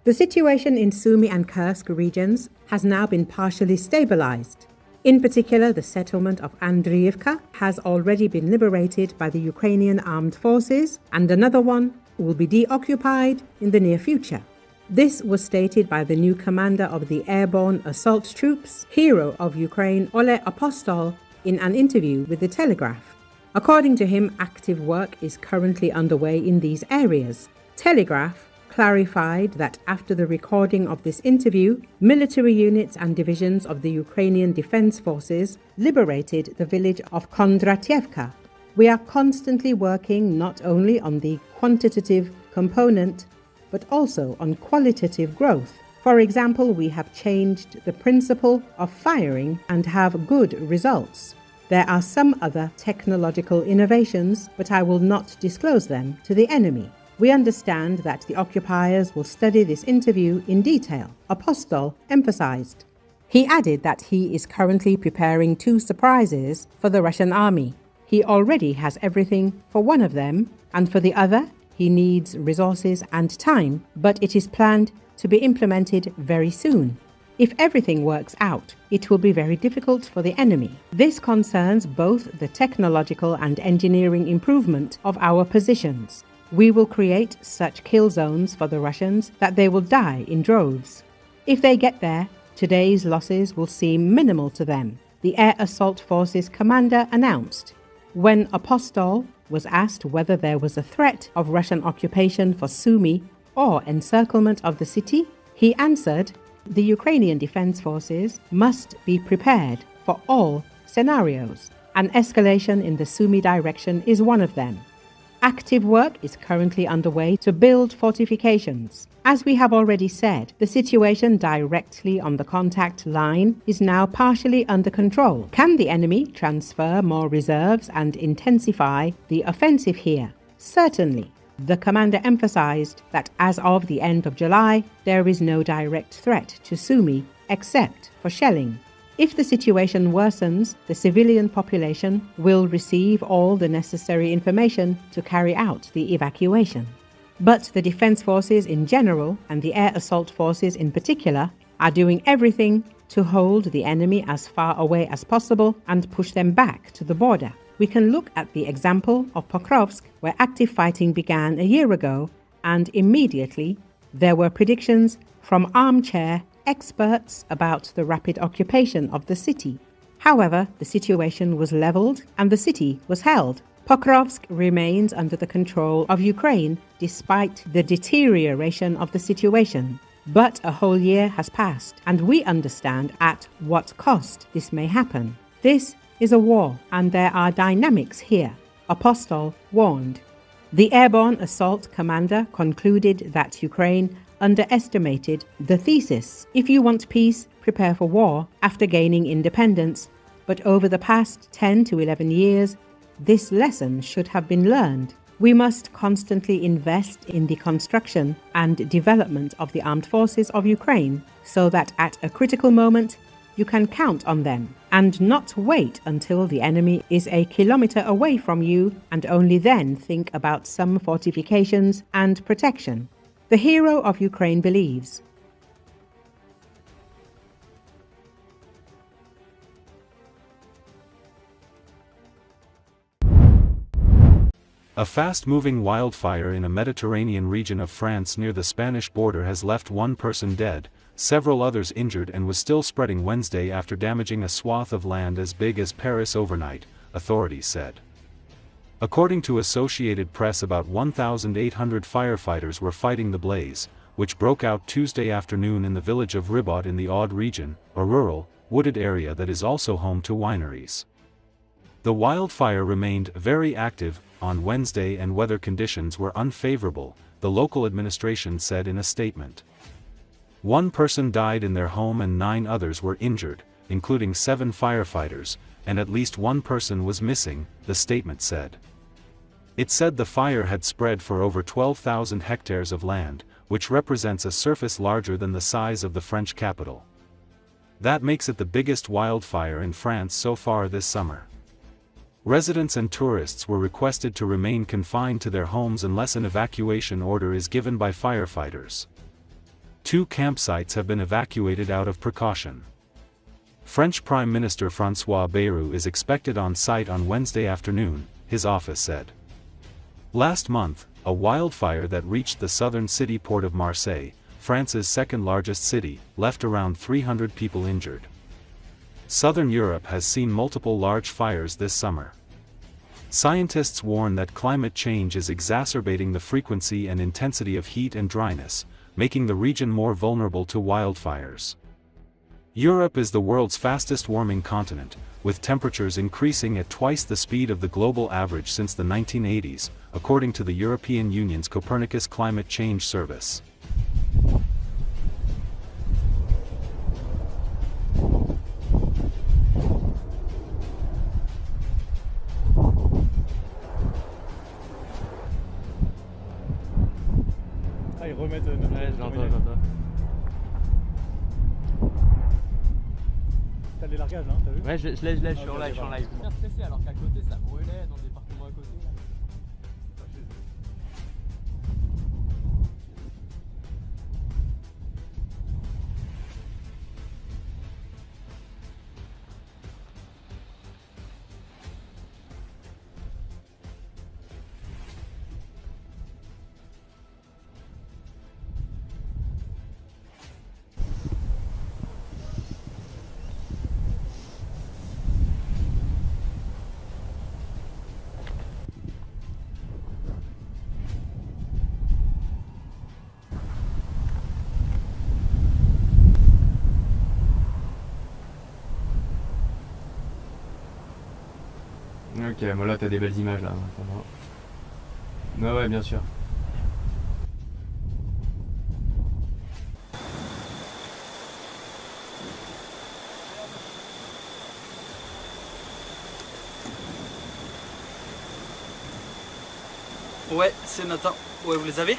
The situation in Sumy and Kursk regions has now been partially stabilized. In particular, the settlement of Andreevka has already been liberated by the Ukrainian Armed Forces, and another one will be deoccupied in the near future. This was stated by the new commander of the Airborne Assault Troops, hero of Ukraine Oleh Apostol, in an interview with the Telegraf. According to him, active work is currently underway in these areas. Telegraf clarified that after the recording of this interview, military units and divisions of the Ukrainian Defense Forces liberated the village of Kondratyevka. We are constantly working not only on the quantitative component, but also on qualitative growth. For example, we have changed the principle of firing and have good results. There are some other technological innovations, but I will not disclose them to the enemy. We understand that the occupiers will study this interview in detail, Apostol emphasized. He added that he is currently preparing 2 surprises for the Russian army. He already has everything for one of them, and for the other, he needs resources and time, but it is planned to be implemented very soon. If everything works out, it will be very difficult for the enemy. This concerns both the technological and engineering improvement of our positions. We will create such kill zones for the Russians that they will die in droves. If they get there, today's losses will seem minimal to them, the Air Assault Forces commander announced. When Apostol was asked whether there was a threat of Russian occupation for Sumy or encirclement of the city, he answered, "The Ukrainian Defense Forces must be prepared for all scenarios. An escalation in the Sumy direction is one of them. Active work is currently underway to build fortifications. As we have already said, the situation directly on the contact line is now partially under control. Can the enemy transfer more reserves and intensify the offensive here? Certainly." The commander emphasized that as of the end of July, there is no direct threat to Sumy except for shelling. If the situation worsens, the civilian population will receive all the necessary information to carry out the evacuation. But the defense forces in general, and the air assault forces in particular, are doing everything to hold the enemy as far away as possible and push them back to the border. We can look at the example of Pokrovsk, where active fighting began a year ago, and immediately there were predictions from armchair experts about the rapid occupation of the city. However, the situation was leveled and the city was held. Pokrovsk remains under the control of Ukraine despite the deterioration of the situation. But a whole year has passed, and we understand at what cost this may happen. This is a war, and there are dynamics here, Apostol warned. The Airborne Assault Commander concluded that Ukraine underestimated the thesis. If you want peace, prepare for war after gaining independence. But over the past 10 to 11 years, this lesson should have been learned. We must constantly invest in the construction and development of the armed forces of Ukraine so that at a critical moment, you can count on them and not wait until the enemy is a kilometer away from you and only then think about some fortifications and protection. The hero of Ukraine believes. A fast-moving wildfire in a Mediterranean region of France near the Spanish border has left one person dead, several others injured, and was still spreading Wednesday after damaging a swath of land as big as Paris overnight, authorities said. According to Associated Press, about 1,800 firefighters were fighting the blaze, which broke out Tuesday afternoon in the village of Ribot in the Aude region, a rural, wooded area that is also home to wineries. The wildfire remained very active on Wednesday and weather conditions were unfavorable, the local administration said in a statement. One person died in their home and 9 others were injured, including 7 firefighters, and at least one person was missing, the statement said. It said the fire had spread for over 12,000 hectares of land, which represents a surface larger than the size of the French capital. That makes it the biggest wildfire in France so far this summer. Residents and tourists were requested to remain confined to their homes unless an evacuation order is given by firefighters. 2 campsites have been evacuated out of precaution. French Prime Minister François Bayrou is expected on site on Wednesday afternoon, his office said. Last month, a wildfire that reached the southern city port of Marseille, France's second-largest city, left around 300 people injured. Southern Europe has seen multiple large fires this summer. Scientists warn that climate change is exacerbating the frequency and intensity of heat and dryness, making the region more vulnerable to wildfires. Europe is the world's fastest-warming continent, with temperatures increasing at twice the speed of the global average since the 1980s, according to the European Union's Copernicus Climate Change Service. Ah, ils remettent notre... Ouais, j'entends. T'as les largages, hein, t'as vu? Ouais, je lève, je suis en Ok, live, je suis en live. Bien stressé alors qu'à côté ça brûlait dans le département à côté là. Ok, bon là t'as des belles images là. Ouais, bien sûr. Ouais, c'est Nathan. Ouais, vous les avez?